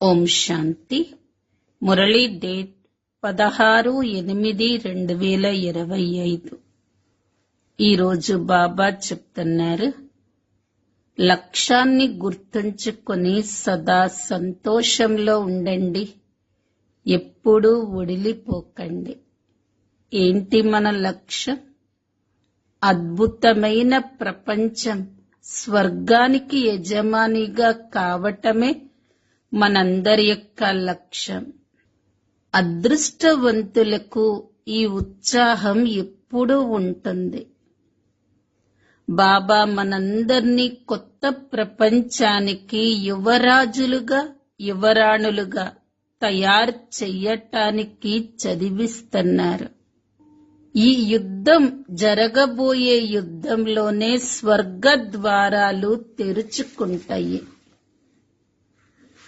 ఓం శాంతి. Murali date 16/8/2025. ఈరోజు బాబా చెప్తున్నారు, లక్ష్యాన్ని గుర్తుంచుకొని సదా సంతోషంలో ఉండండి, ఎప్పుడూ వడిలిపోకండి. ఏంటి మన లక్ష్యం? అద్భుతమైన ప్రపంచం, స్వర్గానికి యజమానిగా కావటమే మనందరి యొక్క లక్ష్యం. అదృష్టవంతులకు ఈ ఉత్సాహం ఎప్పుడూ ఉంటుంది. బాబా మనందర్నీ కొత్త ప్రపంచానికి యువరాజులుగా యువరాణులుగా తయారు చెయ్యటానికి చదివిస్తున్నారు. ఈ యుద్ధం జరగబోయే యుద్ధంలోనే స్వర్గ ద్వారాలు తెరుచుకుంటాయి.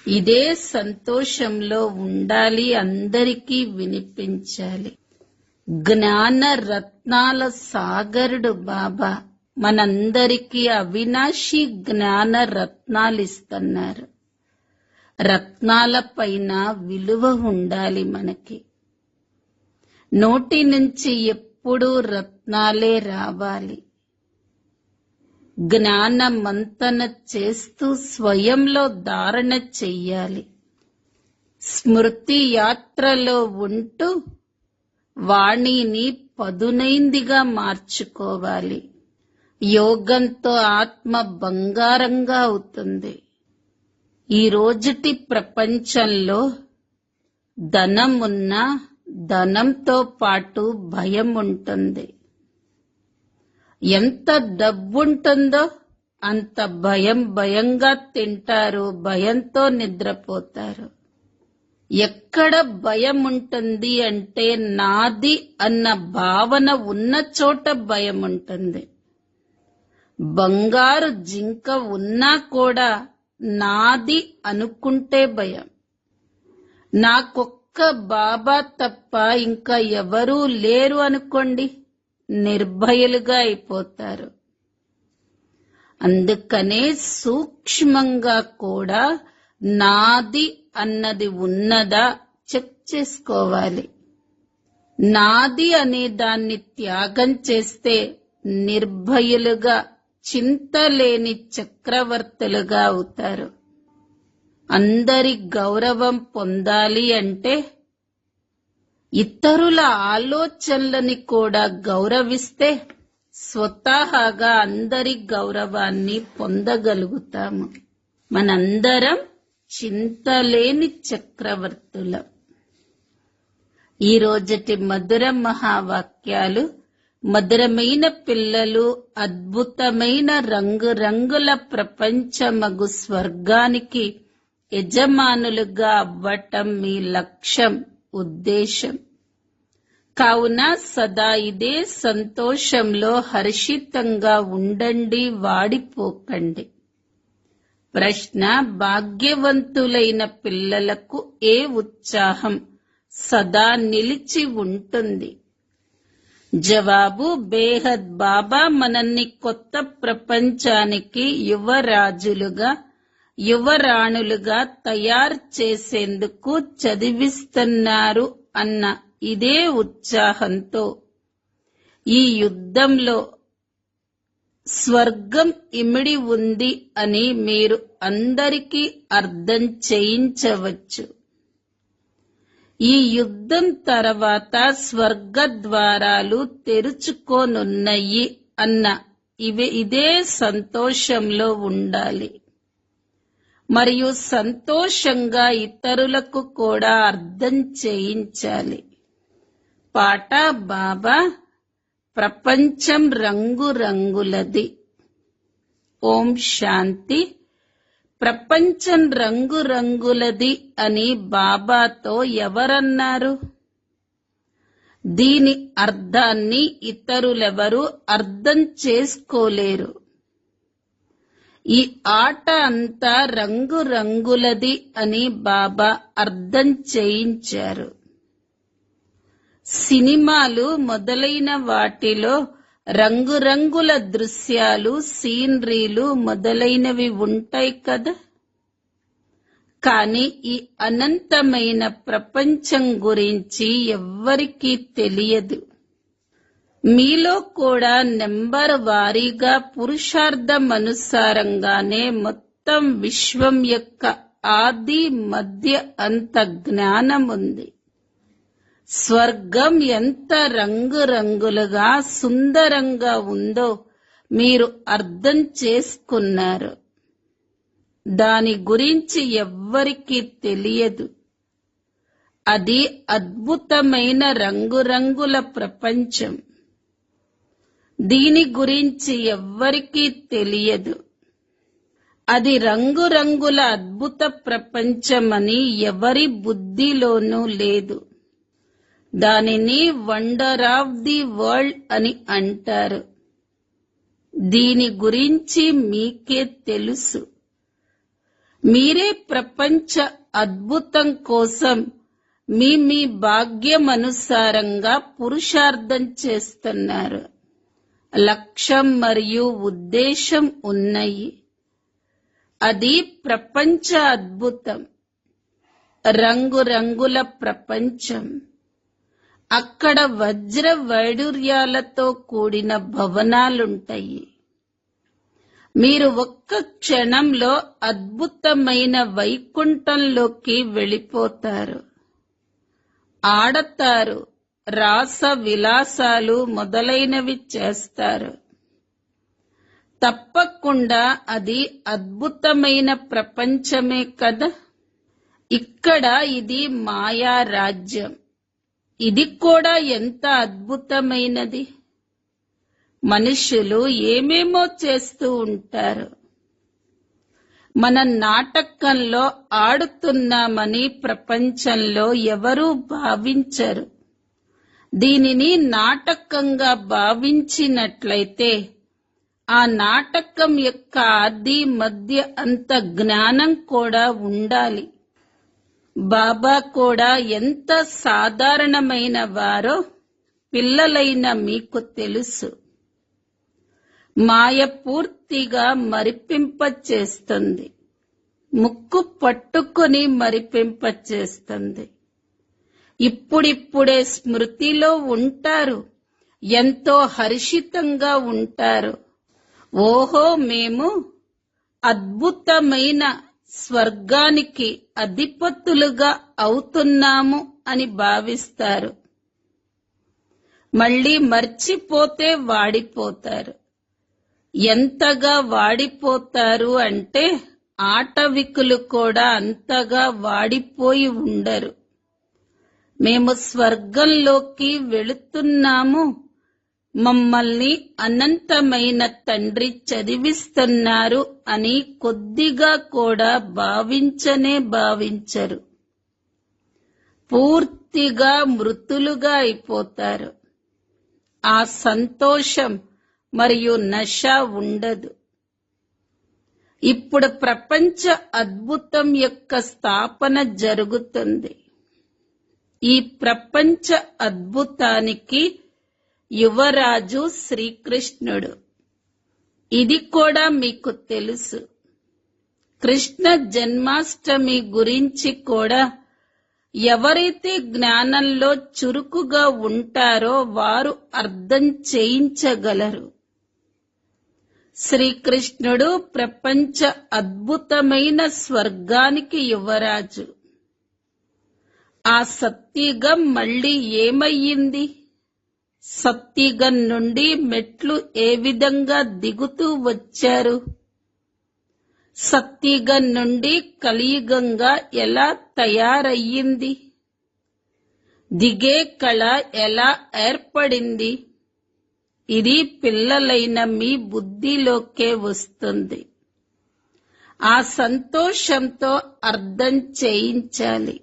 ఇదే సంతోషంలో ఉండాలి, అందరికీ వినిపించాలి. జ్ఞాన రత్నాల సాగరుడు బాబా మనందరికీ అవినాశి జ్ఞాన రత్నాలిస్తున్నారు. రత్నాల పైన విలువ ఉండాలి మనకి. నోటి నుంచి ఎప్పుడూ రత్నాలే రావాలి. జ్ఞాన మంతన చేస్తూ స్వయంలో ధారణ చెయ్యాలి. స్మృతి యాత్రలో ఉంటూ వాణిని పదునైందిగా మార్చుకోవాలి. యోగంతో ఆత్మ బంగారంగా అవుతుంది. ఈ రోజుటి ప్రపంచంలో ధనం ఉన్నా ధనంతో పాటు భయం ఉంటుంది. ఎంత డబ్బుంటుందో అంత భయంగా తింటారు, భయంతో నిద్రపోతారు. ఎక్కడ భయం ఉంటుంది అంటే నాది అన్న భావన ఉన్న చోట భయం ఉంటుంది. బంగారు జింక ఉన్నా కూడా నాది అనుకుంటే భయం. నాకొక్క బాబా తప్ప ఇంకా ఎవరూ లేరు అనుకోండి, నిర్భయులుగా అయిపోతారు. అందుకనే సూక్ష్మంగా కూడా నాది అన్నది ఉన్నదా చెక్ చేసుకోవాలి. నాది అనే దాన్ని త్యాగం చేస్తే నిర్భయులుగా, చింతలేని చక్రవర్తులుగా అవుతారు. అందరి గౌరవం పొందాలి అంటే ఇతరుల ఆలోచనలని కూడా గౌరవిస్తే స్వతహాగా అందరి గౌరవాన్ని పొందగలుగుతాము. మనందరం చింతలేని చక్రవర్తులం. ఈ రోజటి మధుర మహావాక్యాలు, మధురమైన పిల్లలు అద్భుతమైన రంగురంగుల ప్రపంచమగు స్వర్గానికి యజమానులుగా అవ్వటం మీ లక్ష్యం, ఉద్దేశం. కావున సదా ఇదే సంతోషంలో హర్షితంగా ఉండండి, వాడిపోకండి. ప్రశ్న: భాగ్యవంతులైన పిల్లలకు ఏ ఉత్సాహం సదా నిలిచి ఉంటుంది? జవాబు: బేహద్ బాబా మనల్ని కొత్త ప్రపంచానికి యువరాజులుగా యువరాణులుగా తయారు చేసేందుకు చదివిస్తున్నారు అన్న ఇదే ఉత్సాహంతో ఈ యుద్ధంలో స్వర్గం ఇమిడి ఉంది అని మీరు అందరికీ అర్థం చేయించవచ్చు. ఈ యుద్ధం తర్వాత స్వర్గ ద్వారాలు తెరుచుకోనున్నాయి అన్న ఇదే సంతోషంలో ఉండాలి. మరియు సంతోషంగా ఇతరులకు కూడా అర్థం చేయించాలి. పాట: బాబా, ప్రపంచం రంగురంగులది. ఓం శాంతి. ప్రపంచం రంగురంగులది అని బాబాతో ఎవరన్నారు? దీని అర్థాన్ని ఇతరులెవరూ అర్థం చేసుకోలేరు. ఈ ఆట అంతా రంగురంగులది అని బాబా అర్థం చేయించారు. సినిమాలు మొదలైన వాటిలో రంగురంగుల దృశ్యాలు, సీనరీలు మొదలైనవి ఉంటాయి కదా. కానీ ఈ అనంతమైన ప్రపంచం గురించి ఎవ్వరికీ తెలియదు. మీలో కూడా నెంబర్ వారీగా పురుషార్థమనుసారంగానే మొత్తం విశ్వం యొక్క ఆది మధ్య అంత జ్ఞానం ఉంది. స్వర్గం ఎంత రంగురంగులుగా సుందరంగా ఉందో మీరు అర్థం చేసుకున్నారు. దాని గురించి ఎవ్వరికీ తెలియదు. అది అద్భుతమైన రంగురంగుల ప్రపంచం. దీని గురించి ఎవ్వరికీ తెలియదు. అది రంగురంగుల అద్భుత ప్రపంచమని ఎవరి బుద్ధిలోనూ లేదు. దానిని వండర్ ఆఫ్ ది వరల్డ్ అని అంటారు. దీని గురించి మీకే తెలుసు. మీరే ప్రపంచ అద్భుతం కోసం మీ భాగ్యమనుసారంగా పురుషార్థం చేస్తున్నారు. లక్ష్యం మరియు ఉద్దేశం ఉన్నాయి. అది ప్రపంచ అద్భుతం, రంగురంగుల ప్రపంచం. అక్కడ వజ్ర వైడూర్యాలతో కూడిన భవనాలుంటాయి. మీరు ఒక్క క్షణంలో అద్భుతమైన వైకుంఠంలోకి వెళ్ళిపోతారు. ఆడతారు, రాస విలాసాలు మొదలైనవి చేస్తారు. తప్పకుండా అది అద్భుతమైన ప్రపంచమే కదా. ఇక్కడ ఇది మాయా రాజ్యం. ఇది కూడా ఎంత అద్భుతమైనది. మనుషులు ఏమేమో చేస్తూ ఉంటారు. మన నాటకంలో ఆడుతున్నామని ప్రపంచంలో ఎవరూ భావించరు. దీనిని నాటకంగా భావించినట్లయితే ఆ నాటకం యొక్క ఆది మధ్య అంత జ్ఞానం కూడా ఉండాలి. బాబా కూడా ఎంత సాధారణమైన వారో పిల్లలైన మీకు తెలుసు. మాయ పూర్తిగా మరిపింపచేస్తుంది. ముక్కు పట్టుకొని మరిపింపచేస్తుంది. ఇప్పుడిప్పుడే స్మృతిలో ఉంటారు. ఎంతో హర్షితంగా ఉంటారు. ఓహో, మేము అద్భుతమైన స్వర్గానికి అధిపతులుగా అవుతున్నాము అని భావిస్తారు. మళ్ళీ మర్చిపోతే వాడిపోతారు. ఎంతగా వాడిపోతారు అంటే ఆటవికులు కూడా అంతగా వాడిపోయి ఉండరు. మేము స్వర్గంలోకి వెళుతున్నాము, మమ్మల్ని అనంతమైన తండ్రి చదివిస్తున్నారు అని కొద్దిగా కూడా భావించరు. పూర్తిగా మృతులుగా అయిపోతారు. ఆ సంతోషం మరియు నశ ఉండదు. ఇప్పుడు ప్రపంచ అద్భుతం యొక్క స్థాపన జరుగుతుంది. ఈ ప్రపంచ అద్భుతానికి యువరాజు శ్రీకృష్ణుడు. ఇది కూడా మీకు తెలుసు. కృష్ణ జన్మాష్టమి గురించి కూడా ఎవరైతే జ్ఞానంలో చురుకుగా ఉంటారో వారు అర్థం చేయించగలరు. శ్రీకృష్ణుడు ప్రపంచ అద్భుతమైన స్వర్గానికి యువరాజు. ఆ సత్యుగం మళ్ళీ ఏమయ్యింది? సత్యుగం నుండి మెట్లు ఏ విధంగా దిగుతూ వచ్చారు? సత్యుగం నుండి కలియుగంగా ఎలా తయారయ్యింది? దిగే కళ ఎలా ఏర్పడింది? ఇది పిల్లలైన మీ బుద్ధిలోకే వస్తుంది. ఆ సంతోషంతో అర్థం చేయించాలి.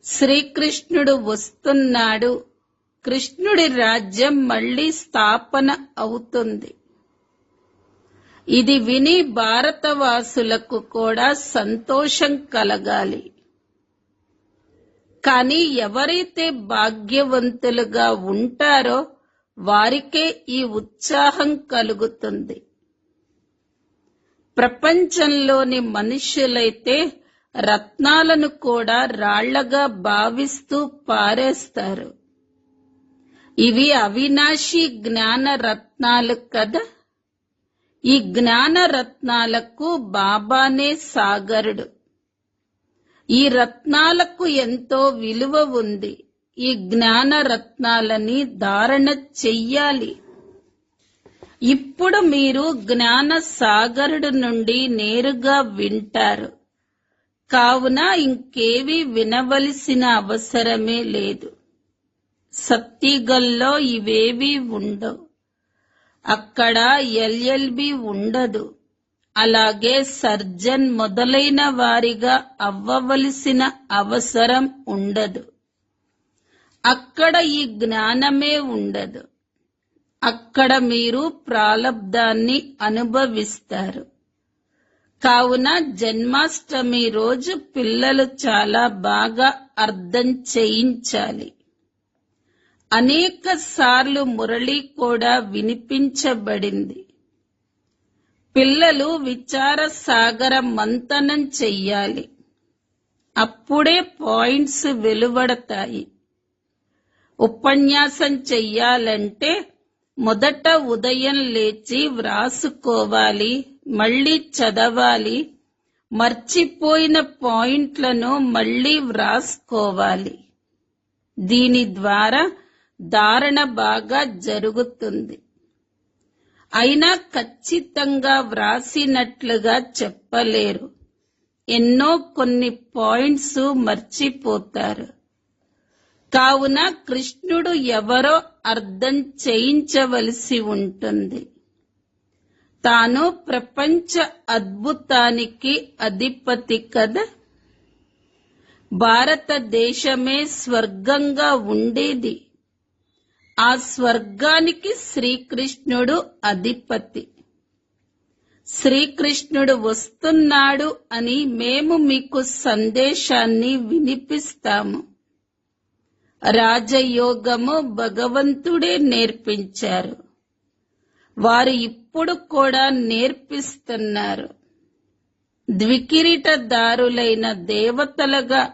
శ్రీకృష్ణుడు వస్తున్నాడు. కృష్ణుడి రాజ్యం మళ్ళీ స్థాపన అవుతుంది. ఇది విని భారతవాసులకు కూడా సంతోషం కలగాలి. కానీ ఎవరైతే భాగ్యవంతులుగా ఉంటారో వారికే ఈ ఉత్సాహం కలుగుతుంది. ప్రపంచంలోని మనుష్యులైతే రత్నాలను కూడా రాళ్లగా భావిస్తూ పారేస్తారు. ఇవి అవినాశి జ్ఞాన రత్నాలు కదా. ఈ జ్ఞాన రత్నాలకు బాబానే సాగరుడు. ఈ రత్నాలకు ఎంతో విలువ ఉంది. ఈ జ్ఞాన రత్నాలని ధారణ చెయ్యాలి. ఇప్పుడు మీరు జ్ఞాన సాగరుడు నుండి నేరుగా వింటారు. కావున ఇంకేవి వినవలసిన అవసరమే లేదు. సత్తిగల్లో ఇవేవీ ఉండవు. అక్కడ ఎల్ఎల్బి ఉండదు. అలాగే సర్జన్ మొదలైన వారిగా అవ్వవలసిన అవసరం ఉండదు. అక్కడ ఈ జ్ఞానమే ఉండదు. అక్కడ మీరు ప్రాలబ్ధాన్ని అనుభవిస్తారు. కావున జన్మాష్టమి రోజు పిల్లలు చాలా బాగా అర్థం చేయించాలి. అనేక సార్లు మురళి కూడా వినిపించబడింది. పిల్లలు విచార సాగర మంతనం చెయ్యాలి. అప్పుడే పాయింట్స్ వెలువడతాయి. ఉపన్యాసం చెయ్యాలంటే మొదట ఉదయం లేచి వ్రాసుకోవాలి, మళ్ళీ చదవాలి, మర్చిపోయిన పాయింట్లను మళ్ళీ వ్రాసుకోవాలి. దీని ద్వారా ధారణ బాగా జరుగుతుంది. అయినా ఖచ్చితంగా వ్రాసినట్లుగా చెప్పలేరు. ఎన్నో కొన్ని పాయింట్స్ మర్చిపోతారు. కావున కృష్ణుడు ఎవరో అర్థం చేయించవలసి ఉంటుంది. తాను ప్రపంచ అద్భుతానికి అధిపతి కదా. భారతదేశమే స్వర్గంగా ఉండేది. ఆ స్వర్గానికి శ్రీకృష్ణుడు అధిపతి. శ్రీకృష్ణుడు వస్తున్నాడు అని మేము మీకు సందేశాన్ని వినిపిస్తాము. రాజయోగము భగవంతుడే నేర్పించారు. వారు ఇప్పుడు కూడా నేర్పిస్తున్నారు. ద్వికిరీటదారులైన దేవతలుగా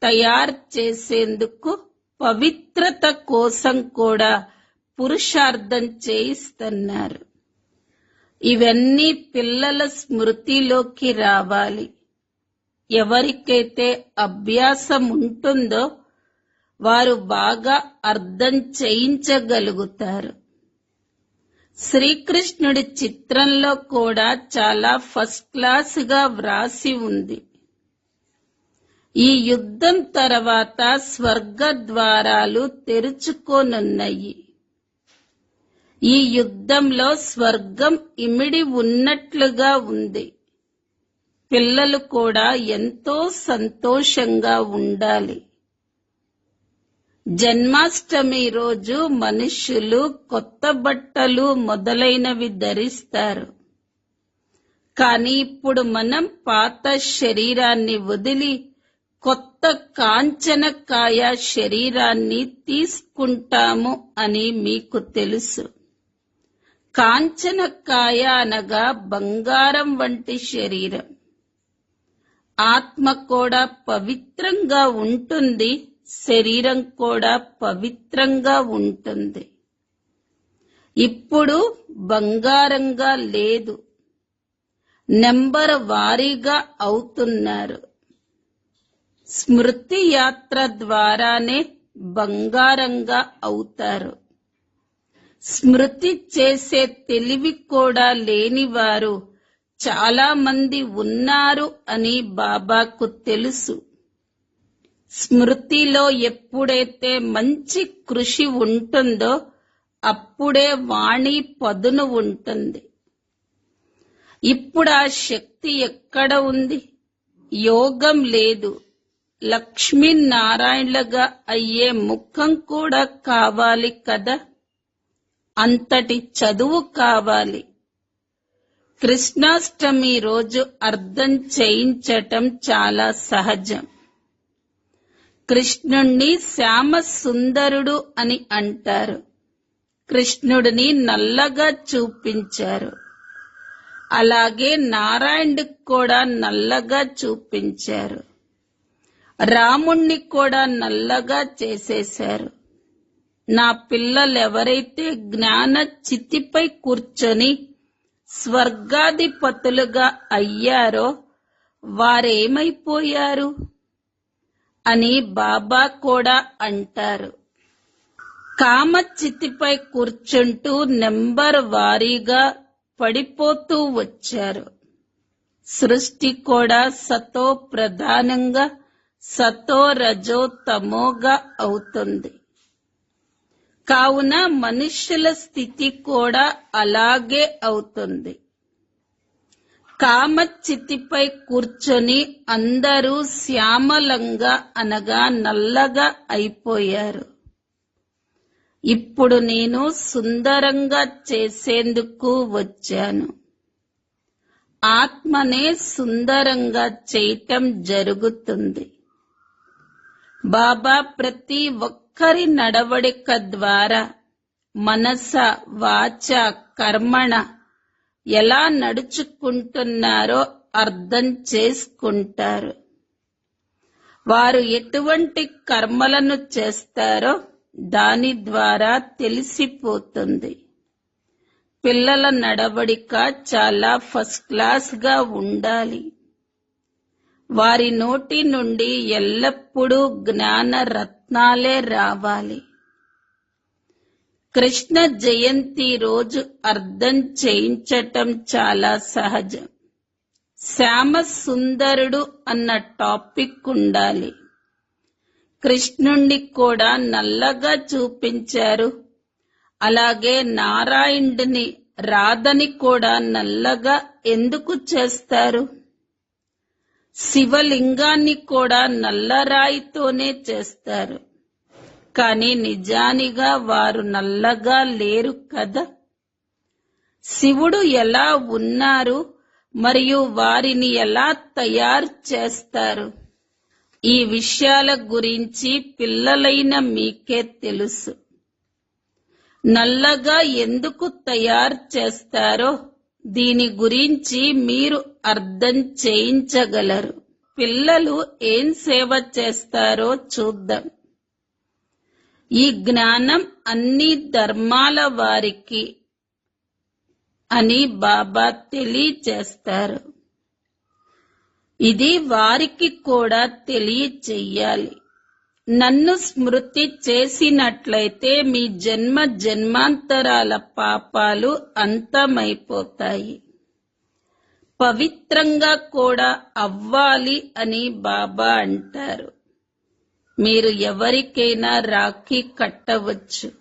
తయారు చేసేందుకు పవిత్రత కోసం కూడా పురుషార్థం చేయిస్తున్నారు. ఇవన్నీ పిల్లల స్మృతిలోకి రావాలి. ఎవరికైతే అభ్యాసం ఉంటుందో వారు బాగా అర్థం చేయించగలుగుతారు. శ్రీకృష్ణుడి చిత్రంలో కూడా చాలా ఫస్ట్ క్లాసుగా వ్రాసి ఉంది. ఈ యుద్ధం తర్వాత స్వర్గ ద్వారాలు తెరుచుకోనున్నాయి. ఈ యుద్ధంలో స్వర్గం ఇమిడి ఉన్నట్లుగా ఉంది. పిల్లలు కూడా ఎంతో సంతోషంగా ఉండాలి. జన్మాష్టమి రోజు మనుష్యులు కొత్త బట్టలు మొదలైనవి ధరిస్తారు. కానీ ఇప్పుడు మనం పాత శరీరాన్ని వదిలి కొత్త కాంచనకాయ శరీరాన్ని తీసుకుంటాము అని మీకు తెలుసు. కాంచనకాయ అనగా బంగారం వంటి శరీరం. ఆత్మ కూడా పవిత్రంగా ఉంటుంది, శరీరం కూడా పవిత్రంగా ఉంటుంది. ఇప్పుడు బంగారంగా లేదు, నెంబర్ వారీగా అవుతున్నారు. స్మృతి యాత్ర ద్వారానే బంగారంగా అవుతారు. స్మృతి చేసే తెలివి కూడా లేనివారు చాలా మంది ఉన్నారు అని బాబాకు తెలుసు. స్మృతిలో ఎప్పుడైతే మంచి కృషి ఉంటుందో అప్పుడే వాణి పదును ఉంటుంది. ఇప్పుడు ఆ శక్తి ఎక్కడ ఉంది? యోగం లేదు. లక్ష్మీనారాయణలుగా అయ్యే ముఖం కూడా కావాలి కదా. అంతటి చదువు కావాలి. కృష్ణాష్టమి రోజు అర్థం చేయించటం చాలా సహజం. కృష్ణుణ్ణి శ్యామ సుందరుడు అని అంటారు. కృష్ణుడిని నల్లగా చూపించారు. అలాగే నారాయణుడికి కూడా నల్లగా చూపించారు. రాముణ్ణి కూడా నల్లగా చేసేశారు. నా పిల్లలెవరైతే జ్ఞాన చితిపై కూర్చొని స్వర్గాధిపతులుగా అయ్యారో వారేమైపోయారు అని బాబా కూడా అంటారు. కామచితిపై కూర్చుంటూ నెంబర్ వారీగా పడిపోతూ వచ్చారు. సృష్టి కూడా సతో ప్రధానంగా సతో రజో తమోగా అవుతుంది. కావున మనుష్యుల స్థితి కూడా అలాగే అవుతుంది. కామచితిపై కూర్చొని అందరూ శ్యామలంగా అనగా నల్లగా అయిపోయారు. ఇప్పుడు నేను సుందరంగా చేసేందుకు వచ్చాను. ఆత్మనే సుందరంగా చేయటం జరుగుతుంది. బాబా ప్రతి ఒక్కరి నడవడిక ద్వారా మనస వాచ కర్మణ ఎలా నడుచుకుంటున్నారో అర్థం చేసుకుంటారు. వారు ఎటువంటి కర్మలను చేస్తారో దాని ద్వారా తెలిసిపోతుంది. పిల్లల నడవడిక చాలా ఫస్ట్ క్లాస్ గా ఉండాలి. వారి నోటి నుండి ఎల్లప్పుడూ జ్ఞాన రత్నాలే రావాలి. కృష్ణ జయంతి రోజు అర్థం చేయించటం చాలా సహజం. శ్యామ సుందరుడు అన్న టాపిక్ ఉండాలి. కృష్ణుణ్ణి కూడా నల్లగా చూపించారు. అలాగే నారాయణుడిని రాధని కూడా నల్లగా ఎందుకు చేస్తారు? శివలింగాన్ని కూడా నల్లరాయితోనే చేస్తారు. కానీ నిజానిగా వారు నల్లగా లేరు కదా. శివుడు ఎలా ఉన్నారు మరియు వారిని ఎలా తయారు చేస్తారు? ఈ విషయాల గురించి పిల్లలైన మీకే తెలుసు. నల్లగా ఎందుకు తయారు చేస్తారో దీని గురించి మీరు అర్థం చేయించగలరు. పిల్లలు ఏం సేవ చేస్తారో చూద్దాం. ఈ జ్ఞానం అన్ని ధర్మాల వారికి అని బాబా తెలియచేస్తారు. ఇది వారికి కూడా తెలియచెయ్యాలి. నన్ను స్మృతి చేసినట్లయితే మీ జన్మ జన్మాంతరాల పాపాలు అంతమైపోతాయి. పవిత్రంగా కూడా అవ్వాలి అని బాబా అంటారు. మీరు ఎవరికైనా రాఖీ కట్టవచ్చు.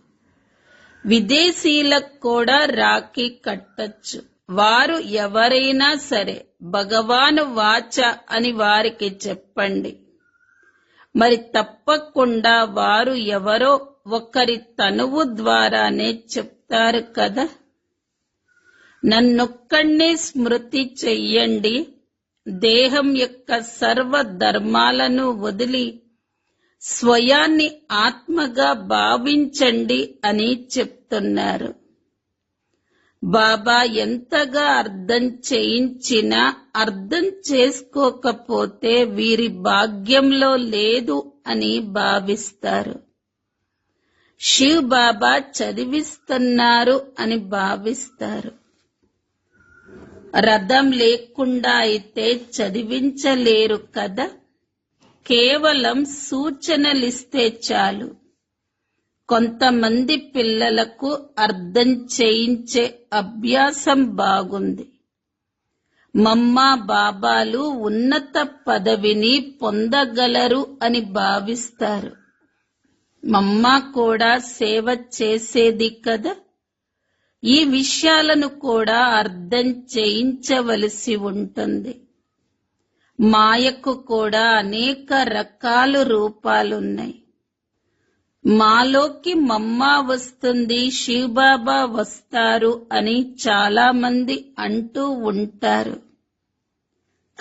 విదేశీలకు కూడా రాఖీ కట్టచ్చు. వారు ఎవరైనా సరే భగవాను వాచ అని వారికి చెప్పండి. మరి తప్పకుండా వారు ఎవరో ఒకరి తనువు ద్వారానే చెప్తారు కదా. నన్నొక్కడే స్మృతి చెయ్యండి. దేహం యొక్క సర్వ ధర్మాలను వదిలి స్వయాన్ని ఆత్మగా భావించండి అని చెప్తున్నారు. బాబా ఎంతగా అర్థం చేయించినా అర్థం చేసుకోకపోతే వీరి భాగ్యంలో లేదు అని భావిస్తారు. శివ్ బాబా చదివిస్తున్నారు అని భావిస్తారు. రథం లేకుండా అయితే చదివించలేరు కదా. కేవలం సూచనలిస్తే చాలు. కొంతమంది పిల్లలకు అర్థం చేయించే అభ్యాసం బాగుంది. మమ్మా బాబాలు ఉన్నత పదవిని పొందగలరు అని భావిస్తారు. మమ్మా కూడా సేవ చేసేది కదా. ఈ విషయాలను కూడా అర్థం చేయించవలసి ఉంటుంది. మాయకు కూడా అనేక రకాల రూపాలున్నాయి. మాలోకి మమ్మా వస్తుంది, శివబాబా వస్తారు అని చాలా మంది అంటూ ఉంటారు.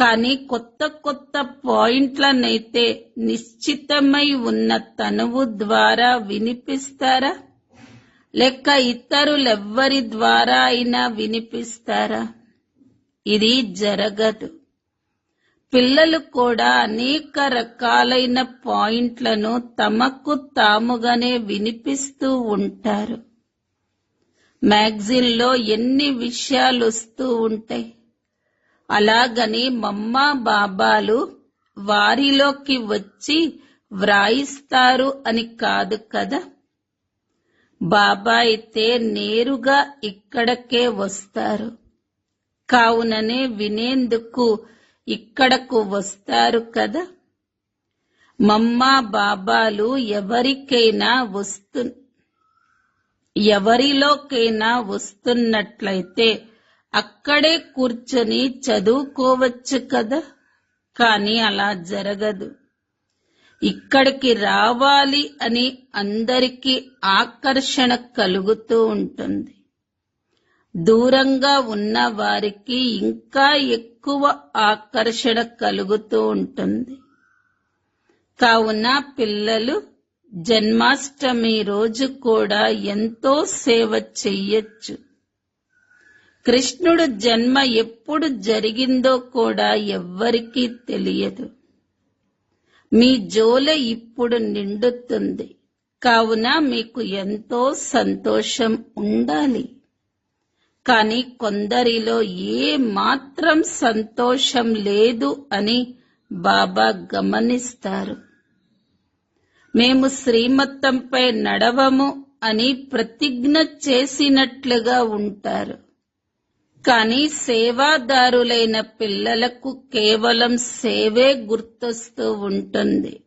కానీ కొత్త కొత్త పాయింట్లనైతే నిశ్చితమై ఉన్న తనువు ద్వారా వినిపిస్తారా, లేక ఇతరులెవ్వరి ద్వారా అయినా వినిపిస్తారా? ఇది జరగదు. పిల్లలు కూడా అనేక రకాలైన పాయింట్లను తమకు తాముగానే వినిపిస్తూ ఉంటారు. మ్యాగజైన్లో ఎన్ని విషయాలు వస్తూ ఉంటాయి. అలాగని మమ్మా బాబాలు వారిలోకి వచ్చి వ్రాయిస్తారు అని కాదు కదా. బాబా అయితే నేరుగా ఇక్కడకే వస్తారు. కావుననే వినేందుకు ఇక్కడకు వస్తారు కదా. మమ్మా బాబాలు ఎవరిలోకైనా వస్తున్నట్లయితే అక్కడే కూర్చొని చదువుకోవచ్చు కదా. కానీ అలా జరగదు. ఇక్కడికి రావాలి అని అందరికీ ఆకర్షణ కలుగుతూ ఉంటుంది. దూరంగా ఉన్న వారికి ఇంకా ఎక్కువ ఆకర్షణ కలుగుతూ ఉంటుంది. కావున పిల్లలు జన్మాష్టమి రోజు కూడా ఎంతో సేవ చెయ్యొచ్చు. కృష్ణుడు జన్మ ఎప్పుడు జరిగిందో కూడా ఎవ్వరికీ తెలియదు. మీ జోలె ఇప్పుడు నిండుతుంది. కావున మీకు ఎంతో సంతోషం ఉండాలి. కానీ కొందరిలో ఏ మాత్రం సంతోషం లేదు అని బాబా గమనిస్తారు. మేము శ్రీమతంపై నడవము అని ప్రతిజ్ఞ చేసినట్లుగా ఉంటారు. కానీ సేవాదారులైన పిల్లలకు కేవలం సేవే గుర్తొస్తూ ఉంటుంది.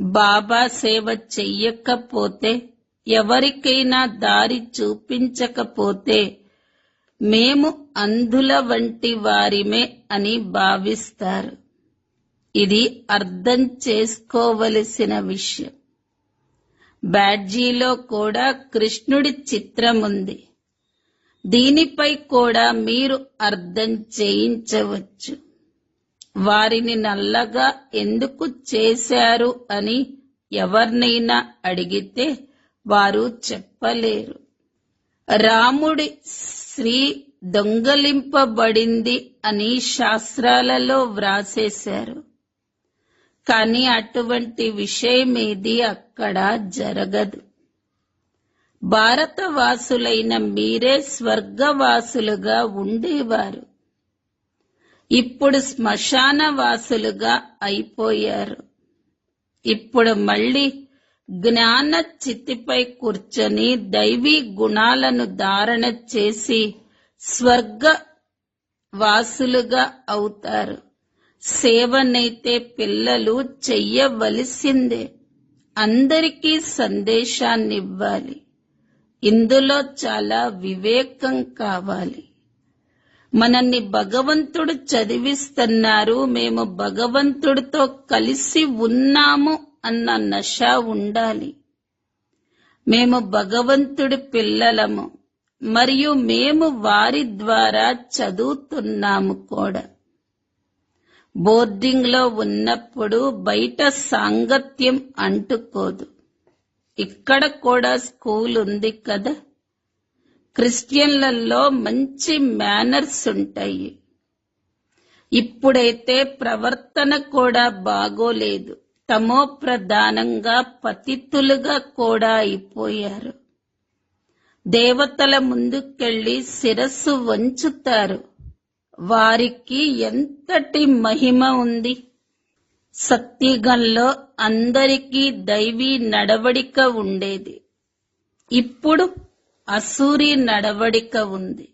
బాబా సేవ చెయ్యకపోతే, ఎవరికైనా దారి చూపించకపోతే మేము అంధుల వంటి వారిమే అని భావిస్తారు. ఇది అర్థం చేసుకోవలసిన విషయం. బ్యాడ్జీలో కూడా కృష్ణుడి చిత్రం ఉంది. దీనిపై కూడా మీరు అర్థం చేయించవచ్చు. వారిని నల్లగా ఎందుకు చేశారు అని ఎవరినైనా అడిగితే వారు చెప్పలేరు. రాముడి శ్రీ దొంగలింపబడింది అని శాస్త్రాలలో వ్రాసేశారు. కానీ అటువంటి విషయమేది అక్కడ జరగదు. భారతవాసులైన మీరే స్వర్గవాసులుగా ఉండేవారు. ఇప్పుడు శ్మశానవాసులుగా అయిపోయారు. ఇప్పుడు మళ్ళీ జ్ఞాన చితిపై కూర్చొని దైవీ గుణాలను ధారణ చేసి స్వర్గవాసులుగా అవుతారు. సేవనైతే పిల్లలు చెయ్యవలసిందే. అందరికీ సందేశాన్నివ్వాలి. ఇందులో చాలా వివేకం కావాలి. మనల్ని భగవంతుడు చదివిస్తున్నారు, మేము భగవంతుడితో కలిసి ఉన్నాము అన్న నష ఉండాలి. మేము భగవంతుడి పిల్లలము మరియు మేము వారి ద్వారా చదువుతున్నాము కూడా. బోర్డింగ్ లో ఉన్నప్పుడు బయట సాంగత్యం అంటుకోదు. ఇక్కడ కూడా స్కూల్ ఉంది కదా. క్రిస్టియన్లలో మంచి మేనర్స్ ఉంటాయి. ఇప్పుడైతే ప్రవర్తన కూడా బాగోలేదు. తమో ప్రధానంగా పతితులుగా కూడా అయిపోయారు. దేవతల ముందుకెళ్లి శిరస్సు వంచుతారు. వారికి ఎంతటి మహిమ ఉంది. సత్యుగంలో అందరికీ దైవీ నడవడిక ఉండేది. ఇప్పుడు అసూరి నడవడిక ఉంది.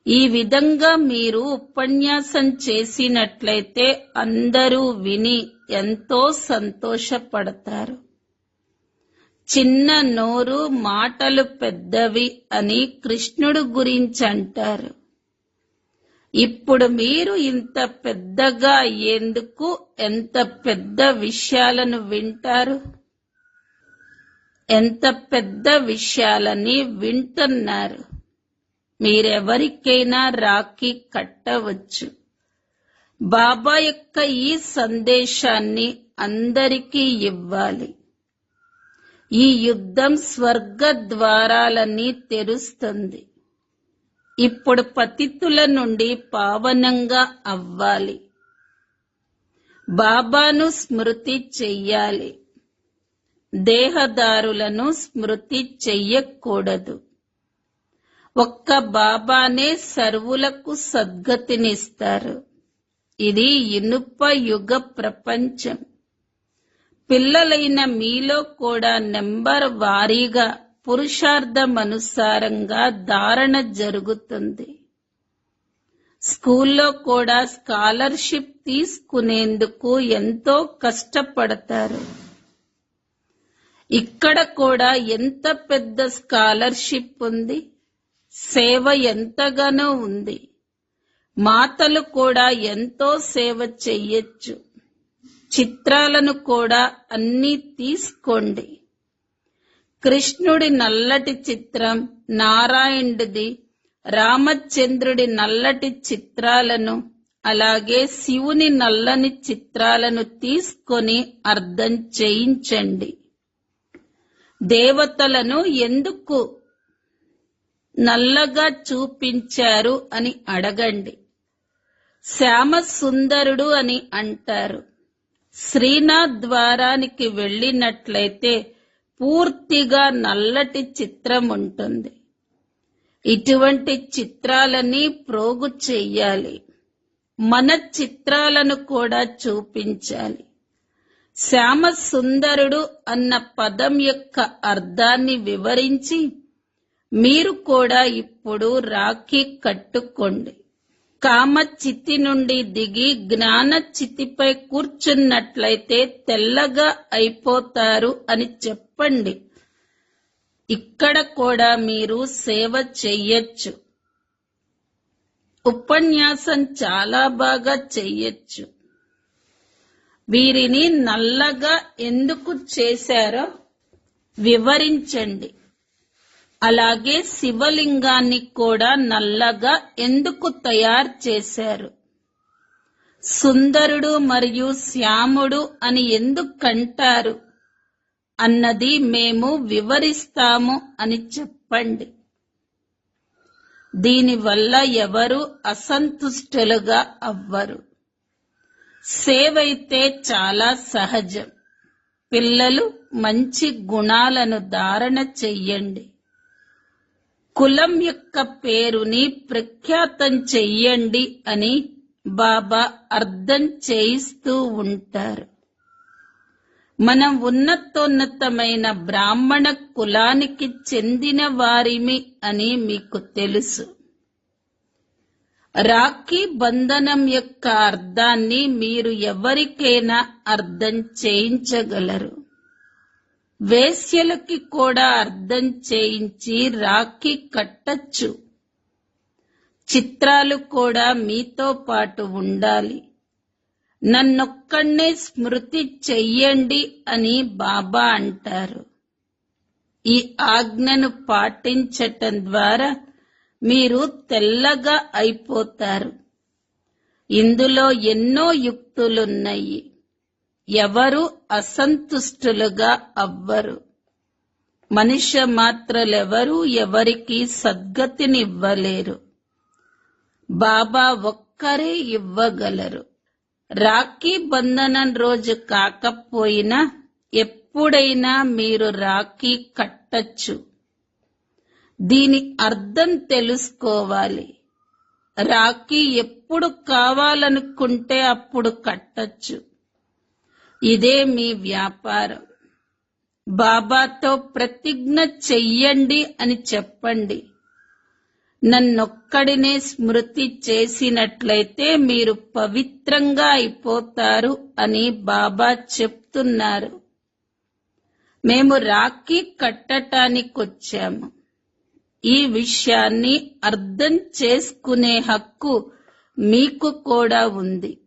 ఈ విధంగా మీరు ఉపన్యాసం చేసినట్లయితే అందరూ విని ఎంతో సంతోషపడతారు. చిన్న నోరు మాటలు పెద్దవి అని కృష్ణుడు గురించి అంటారు. ఇప్పుడు మీరు ఇంత పెద్దగా అయ్యేందుకు ఎంత పెద్ద విషయాలను వింటారు. ఎంత పెద్ద విషయాలని వింటున్నారు. మీరెవరికైనా రాఖీ కట్టవచ్చు. బాబా యొక్క ఈ సందేశాన్ని అందరికీ ఇవ్వాలి. ఈ యుద్ధం స్వర్గ ద్వారాలని తెరుస్తుంది. ఇప్పుడు పతితుల నుండి పావనంగా అవ్వాలి. బాబాను స్మృతి చెయ్యాలి. దేహదారులను స్మృతి చెయ్యకూడదు. ఒక్క బాబానే సర్వులకు సద్గతినిస్తారు. ఇది ఇనుప యుగ ప్రపంచం. పిల్లలైన మీలో కూడా నెంబర్ వారీగా పురుషార్థమనుసారంగా ధారణ జరుగుతుంది. స్కూల్లో కూడా స్కాలర్షిప్ తీసుకునేందుకు ఎంతో కష్టపడతారు. ఇక్కడ కూడా ఎంత పెద్ద స్కాలర్షిప్ ఉంది, సేవ ఎంతగానో ఉంది. మాతలు కూడా ఎంతో సేవ చెయ్యొచ్చు. చిత్రాలను కూడా అన్నీ తీసుకోండి. కృష్ణుడి నల్లటి చిత్రం, నారాయణుడిది, రామచంద్రుడి నల్లటి చిత్రాలను, అలాగే శివుని నల్లని చిత్రాలను తీసుకొని అర్థం చేయించండి. దేవతలను ఎందుకు నల్లగా చూపించారు అని అడగండి. శ్యామ సుందరుడు అని అంటారు. శ్రీనాథ్ ద్వారానికి వెళ్ళినట్లయితే పూర్తిగా నల్లటి చిత్రం ఉంటుంది. ఇటువంటి చిత్రాలని ప్రోగు చెయ్యాలి. మన చిత్రాలను కూడా చూపించాలి. శ్యామ సుందరుడు అన్న పదం యొక్క అర్థాన్ని వివరించి మీరు కూడా ఇప్పుడు రాఖీ కట్టుకోండి. కామచితి నుండి దిగి జ్ఞాన చితిపై కూర్చున్నట్లయితే తెల్లగా అయిపోతారు అని చెప్పండి. ఇక్కడ కూడా మీరు సేవ చెయ్యొచ్చు. ఉపన్యాసం చాలా బాగా చెయ్యొచ్చు. వీరిని నల్లగా ఎందుకు చేశారో వివరించండి. అలాగే శివలింగాన్ని కూడా నల్లగా ఎందుకు తయారు చేశారు, సుందరుడు మరియు శ్యాముడు అని ఎందుకంటారు అన్నది మేము వివరిస్తాము అని చెప్పండి. దీనివల్ల ఎవరు అసంతుష్టులుగా అవ్వరు. సేవైతే చాలా సహజం. పిల్లలు మంచి గుణాలను ధారణ చెయ్యండి. కులం యొక్క పేరుని ప్రఖ్యాతం చెయ్యండి అని బాబా అర్థం చేయిస్తూ ఉంటారు. మనం ఉన్నతోన్నతమైన బ్రాహ్మణ కులానికి చెందిన వారిమి అని మీకు తెలుసు. రాఖీ బంధనం యొక్క అర్థాన్ని మీరు ఎవరికైనా అర్థం చేయించగలరు. వేశ్యలకి కూడా అర్థం చేయించి రాఖీ కట్టచ్చు. చిత్రాలు కూడా మీతో పాటు ఉండాలి. నన్నొక్కడే స్మృతి చెయ్యండి అని బాబా అంటారు. ఈ ఆజ్ఞను పాటించటం ద్వారా మీరు తెల్లగా అయిపోతారు. ఇందులో ఎన్నో యుక్తులున్నాయి. ఎవరు అసంతుష్టులుగా అవ్వరు. మనుష్య మాత్రలెవరూ ఎవరికి సద్గతినివ్వలేరు. బాబా ఒక్కరే ఇవ్వగలరు. రాఖీ బంధనం రోజు కాకపోయినా ఎప్పుడైనా మీరు రాఖీ కట్టచ్చు. దీని అర్థం తెలుసుకోవాలి. రాఖీ ఎప్పుడు కావాలనుకుంటే అప్పుడు కట్టచ్చు. ఇదే మీ వ్యాపారం. బాబాతో ప్రతిజ్ఞ చెయ్యండి అని చెప్పండి. నన్నొక్కడినే స్మృతి చేసినట్లయితే మీరు పవిత్రంగా అయిపోతారు అని బాబా చెప్తున్నారు. మేము రాఖీ కట్టటానికొచ్చాము. ఈ విషయాన్ని అర్థం చేసుకునే హక్కు మీకు కూడా ఉంది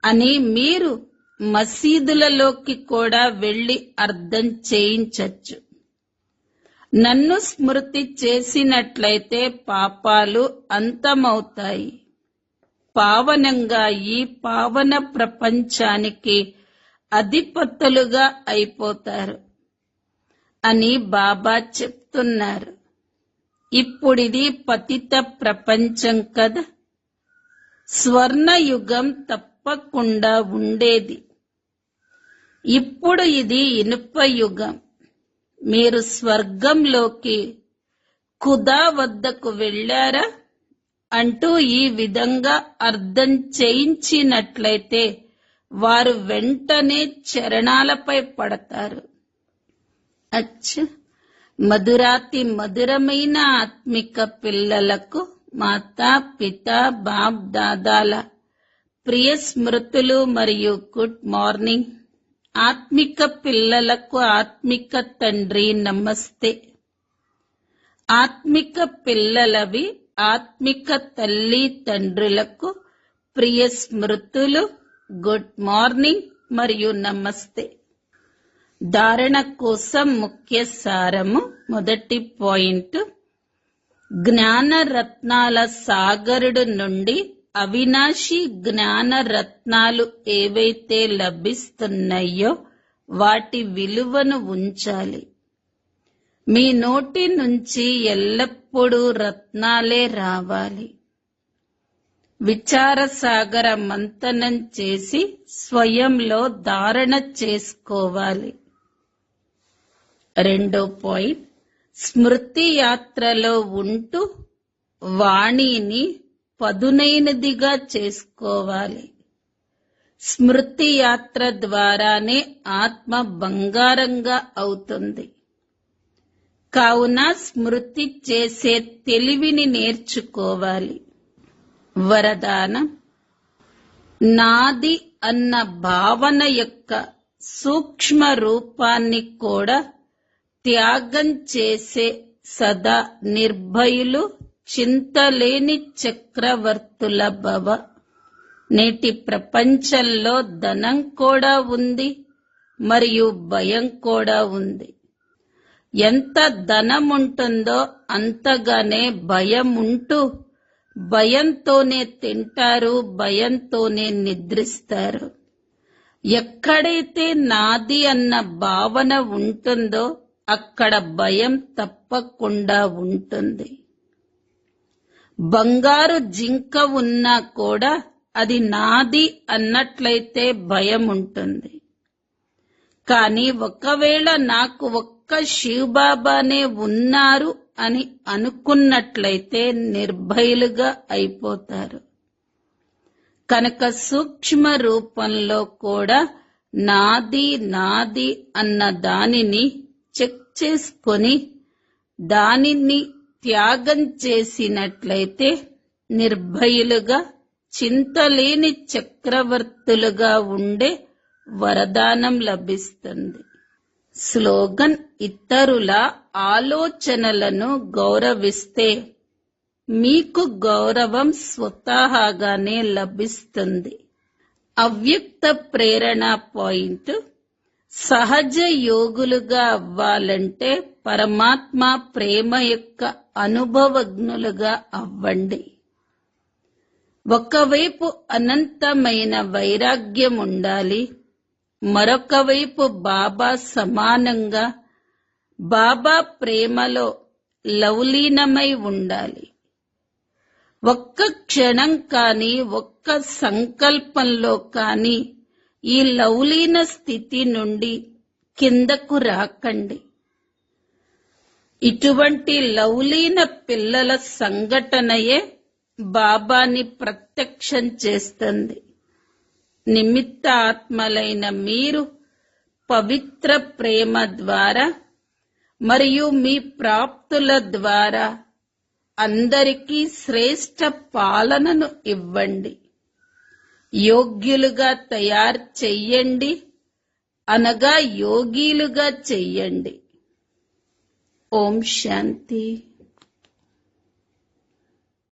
అని మీరు మసీదులలోకి కూడా వెళ్లి అర్థం చేయించచ్చు. నన్ను స్మృతి చేసినట్లయితే పాపాలు అంతమవుతాయి. పావనంగా ఈ పావన ప్రపంచానికి అధిపతులుగా అయిపోతారు అని బాబా చెప్తున్నారు. ఇప్పుడిది పతిత ప్రపంచం కదా. స్వర్ణయుగం తప్పకుండా ఉండేది. ఇప్పుడు ఇది ఇనుప యుగం. మీరు స్వర్గంలోకి ఖుదా వద్దకు వెళ్ళారా అంటూ ఈ విధంగా అర్థం చేయించినట్లయితే వారు వెంటనే చరణాలపై పడతారు. అచ్చా, మధురాతి మధురమైన ఆత్మిక పిల్లలకు మాతా పిత బాప్ దాదాల ప్రియ స్మృతులు మరియు గుడ్ మార్నింగ్. ఆత్మిక పిల్లలకు ఆత్మిక తండ్రి నమస్తే. ఆత్మిక పిల్లలవి ఆత్మిక తల్లి తండ్రులకు ప్రియ స్మృతులు, గుడ్ మార్నింగ్ మరియు నమస్తే. ధారణ కోసం ముఖ్య సారము. మొదటి పాయింట్, జ్ఞాన రత్నాల సాగరుడు నుండి అవినాశి జ్ఞాన రత్నాలు ఏవైతే లభిస్తున్నాయో వాటి విలువను ఉంచాలి. మీ నోటి నుంచి ఎల్లప్పుడూ రత్నాలే రావాలి. విచార సాగర మంతనం చేసి స్వయంలో ధారణ చేసుకోవాలి. రెండో పాయింట్, స్మృతి యాత్రలో ఉంటూ వాణిని పదునైనదిగా చేసుకోవాలి. స్మృతి యాత్ర ద్వారానే ఆత్మ బంగారంగా అవుతుంది. కావున స్మృతి చేసే తెలివిని నేర్చుకోవాలి. వరదానం, నాది అన్న భావన యొక్క సూక్ష్మ రూపాన్ని కూడా త్యాగం చేసే సదా నిర్భయులు, చింతలేని చక్రవర్తుల భవ. నేటి ప్రపంచంలో ధనం కూడా ఉంది మరియు భయం కూడా ఉంది. ఎంత ధనం ఉంటుందో అంతగానే భయం ఉంటూ భయంతోనే తింటారు, భయంతోనే నిద్రిస్తారు. ఎక్కడైతే నాది అన్న భావన ఉంటుందో అక్కడ భయం తప్పకుండా ఉంటుంది. బంగారు జింక ఉన్నా కూడా అది నాది అన్నట్లయితే భయం ఉంటుంది. కానీ ఒకవేళ నాకు ఒక్క శివబాబానే ఉన్నారు అని అనుకున్నట్లయితే నిర్భయులుగా అయిపోతారు. కనుక సూక్ష్మ రూపంలో కూడా నాది నాది అన్న దానిని చెక్ చేసుకొని దానిని త్యాగం చేసినట్లయితే నిర్భయులుగా, చింతలేని చక్రవర్తులుగా ఉండే వరదానం లభిస్తుంది. స్లోగన్, ఇతరుల ఆలోచనలను గౌరవిస్తే మీకు గౌరవం స్వతహాగానే లభిస్తుంది. అవ్యక్త ప్రేరణ పాయింట్, సహజ యోగులుగా అవ్వాలంటే పరమాత్మ ప్రేమ యొక్క అనుభవజ్ఞులుగా అవ్వండి. ఒకవైపు అనంతమైన వైరాగ్యం ఉండాలి, మరొక వైపు బాబా సమానంగా బాబా ప్రేమలో లవలీనమై ఉండాలి. ఒక్క క్షణం కానీ ఒక్క సంకల్పంలో కానీ ఈ లవలీన స్థితి నుండి కిందకు రాకండి. ఇటువంటి లవలీన పిల్లల సంఘటనయే బాబాని ప్రత్యక్షం చేస్తుంది. నిమిత్త ఆత్మలైన మీరు పవిత్ర ప్రేమ ద్వారా మరియు మీ ప్రాప్తుల ద్వారా అందరికీ శ్రేష్ఠ పాలనను ఇవ్వండి. యోగ్యులుగా తయారు చెయ్యండి, అనగా యోగీలుగా చెయ్యండి. ఓం శాంతి.